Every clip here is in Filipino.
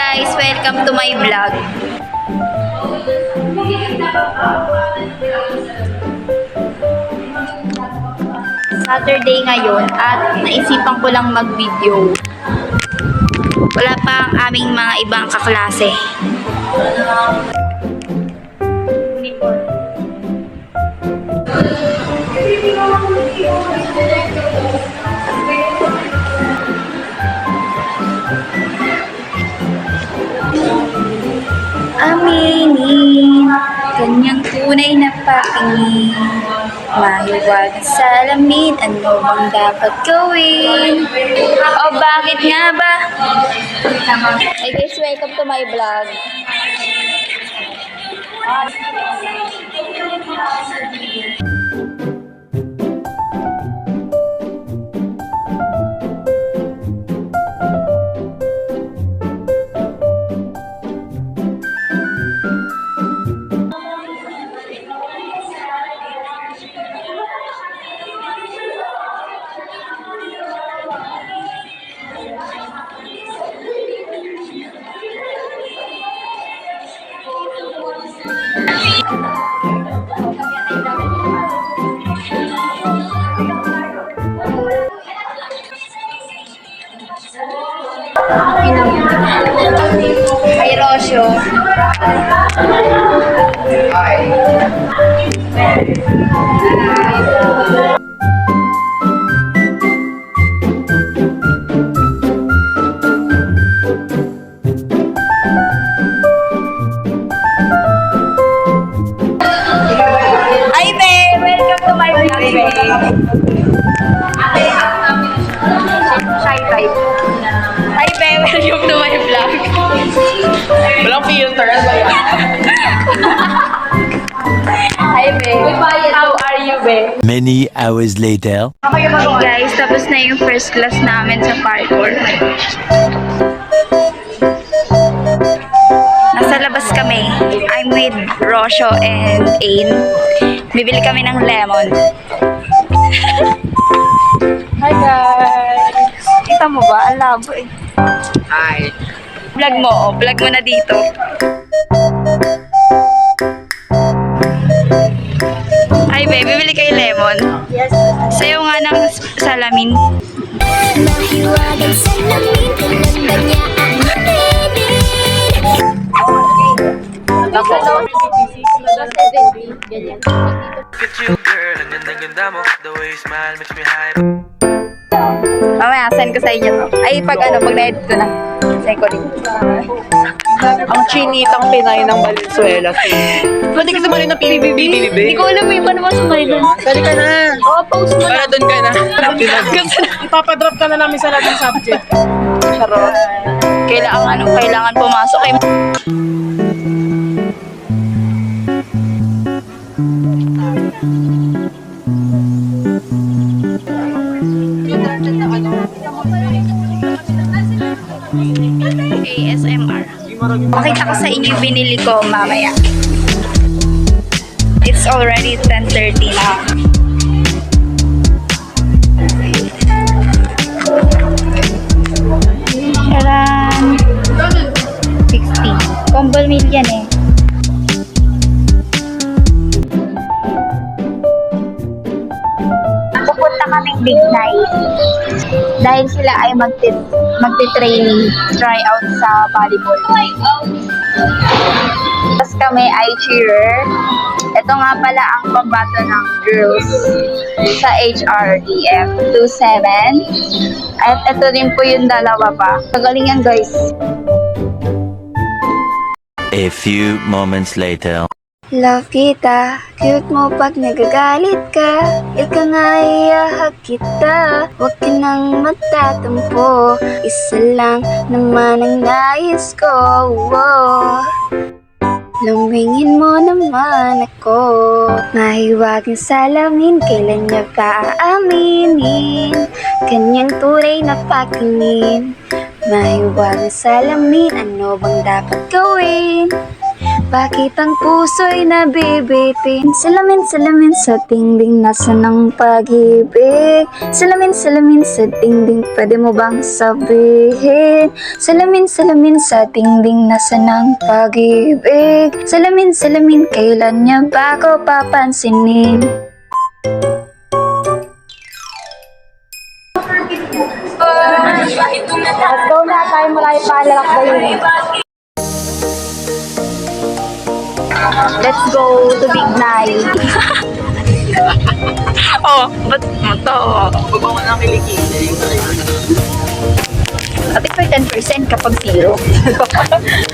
guys! Welcome to my vlog. Saturday ngayon at naisipan ko lang mag-video. Wala pa ang aming mga ibang kaklase. Aminin, kanyang tunay na patingin. Mahiwagang salamin, ano bang dapat gawin? O bakit nga ba? Hey guys, welcome to my vlog. Ay, Rosyo. Ay, Be! Welcome to my vlog, Be. Shy type. Hi, Be! Welcome to my vlog. Walang filter. Hi, Be. How are you, Be? Many hours later. Hey guys, tapos na yung first class namin sa parkour. Nasa labas kami. I'm with Rosyo and Ain. Bibili kami ng lemon. Hi guys! Kita mo ba? Ang labo eh. Hi. Vlog mo, oh. Vlog mo na dito. Hi babe, bibili kayo lemon? Yes. Sayo nga ng salamin. Mahiwagang salamin, ganda niya ang makinig. Look at you, girl. Ang ganda-ganda mo. The way you smile makes me high. Mamaya, send ko sa inyo to. Ay, pag na-edit ko na. Send ko rin. Ang chinitang Pinay ng Valenzuela. Pwede ka sumali ng PBB. Hindi ko alam eh, paano ba sumali doon? Dali ka na. Oo, post mo Para na. doon ka na. Ipapadrop ka na namin sa lahat ng subject. Charot. Kailangan pumasok eh. ASMR. Pakita ko sa inyo yung binili ko mamaya. It's already 10:30 na. Charan! 60. Combo meal yan eh. Pupunta kaming Big Night dahil sila ay magti-training, try out sa volleyball. Tapos kami ay cheerer. Ito nga pala ang pambato ng girls sa HRDF 27. At ito din po yung dalawa pa. Kagalingan guys. A few moments later. Love kita, cute mo pag nagagalit ka. Ika nga iahag kita, huwag ka nang magtatampo. Isa lang naman ang nais ko, oh. Lumingin mo naman ako. Mahiwagang salamin, kailan niya pa aaminin? Kanyang tunay na patingin. Mahiwagang salamin, ano bang dapat gawin? Bakit ang puso'y nabibitin? Salamin sa dingding, nasa ng pag-ibig. Salamin sa dingding, pwede mo bang sabihin? Salamin sa dingding, nasa ng pag-ibig. Salamin, kailan niya ba ako papansinin? Let's go na, tayo malayo pa lalakbayin. Let's go to Big Night. Oh, ba't mo to? Baba mo ng kilikili. Ate pa 10% kapag zero.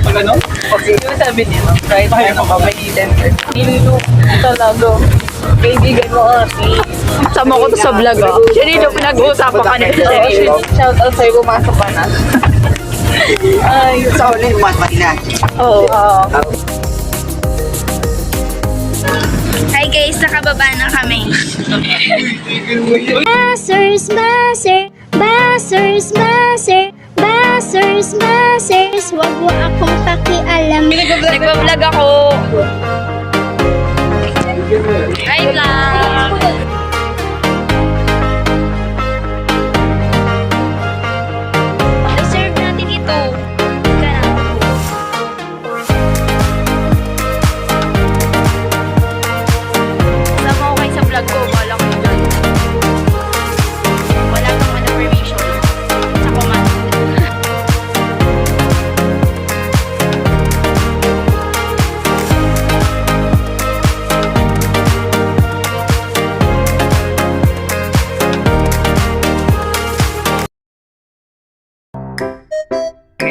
Pag ano? Okay, yung sabi niya, right? Ano ka, may 10%. Nililo talaga. Kaibigan mo, please. Sama ko to sa vlog, oh. Nililo, pinag-uusapan ka nila. Shout out sa'yo, pumasok ka na. Ay, Sa ulit, lumatpati na. oo. Hi guys, nakababa na kami. Basers, wag mo akong pakialam. Nagbablog ako. Hi vlog. Reserve natin ito. Sama ko kayo sa vlog ko. Wala ko dyan. Wala kang ano permission. Sa command.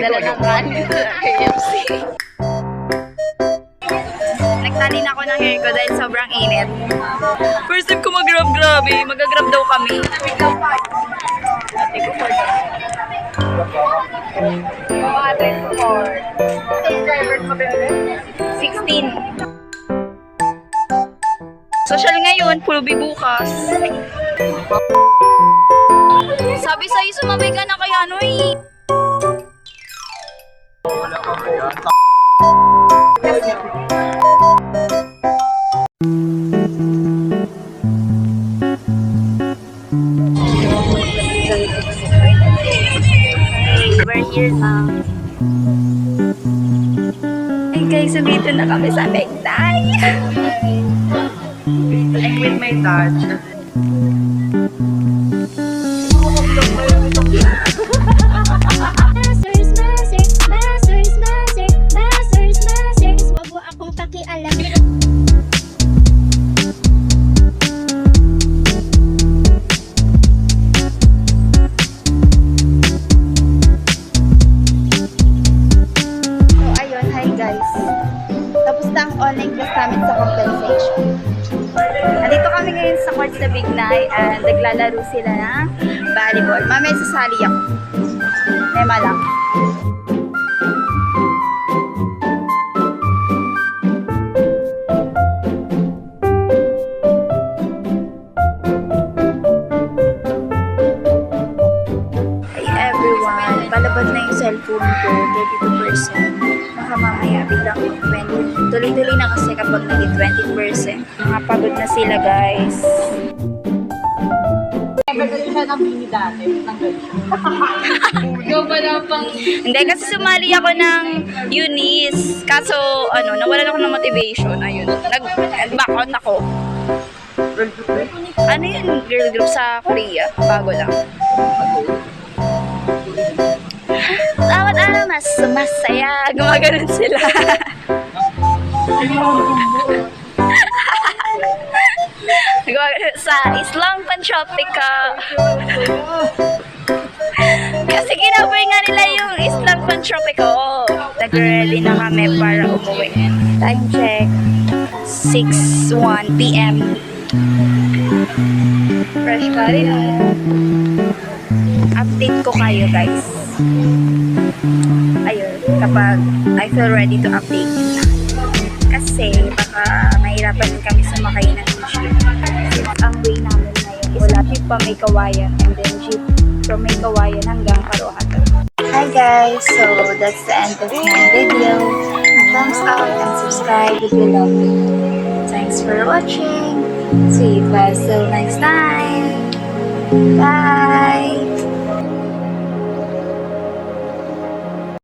Dala ng KFC. Nagtali na ako ng hair ko dahil sobrang init. First time ko mag-grab, grabe. Mag-grab daw kami. Mga 16. Social ngayon, pulubi bukas. Sabi sa'yo, sumabay ka na kaya ano eh. We're here now. Hey guys, dito na kami sa Megday. I'm with my dad. Wag mo akong pakialam. So ayun, hi guys. Tapos na ang online class namin sa compensation. Nandito kami ngayon sa court sa Big Night and naglalaro sila ng volleyball. Mamaya sasali ako. Nema lang. Hey everyone, palabas na yung cellphone ko, 32%. Baka mamaya biglang 20. Tuloy-tuloy na kasi kapag naging 20%. Nakapagod na sila guys. Hindi, kasi sumali ako ng Eunice. Kaso, nawalan ako ng motivation. Ayun, nag-back out ako. Ano yun, girl group sa Korea? Bago lang. Bawat araw mas masaya. Gumaganon sila. Sa Islang Panchopika. Kasi kinabay nga nila yung Islang Panchopika. Nag-ready na kami para umuwi. Time check. 6:01 p.m. Fresh pa rin. Update ko kayo guys. Ayun, kapag I feel ready to update you na. Kasi baka mahirapan din kami sumakay ng jeep. Since ang way namin ngayon is jeep pa May Kawayan and then jeep from May Kawayan hanggang Karohatan. Hi guys! So that's the end of my video. thumbs up and subscribe if you love it. Thanks for watching. See you guys till next time. Bye.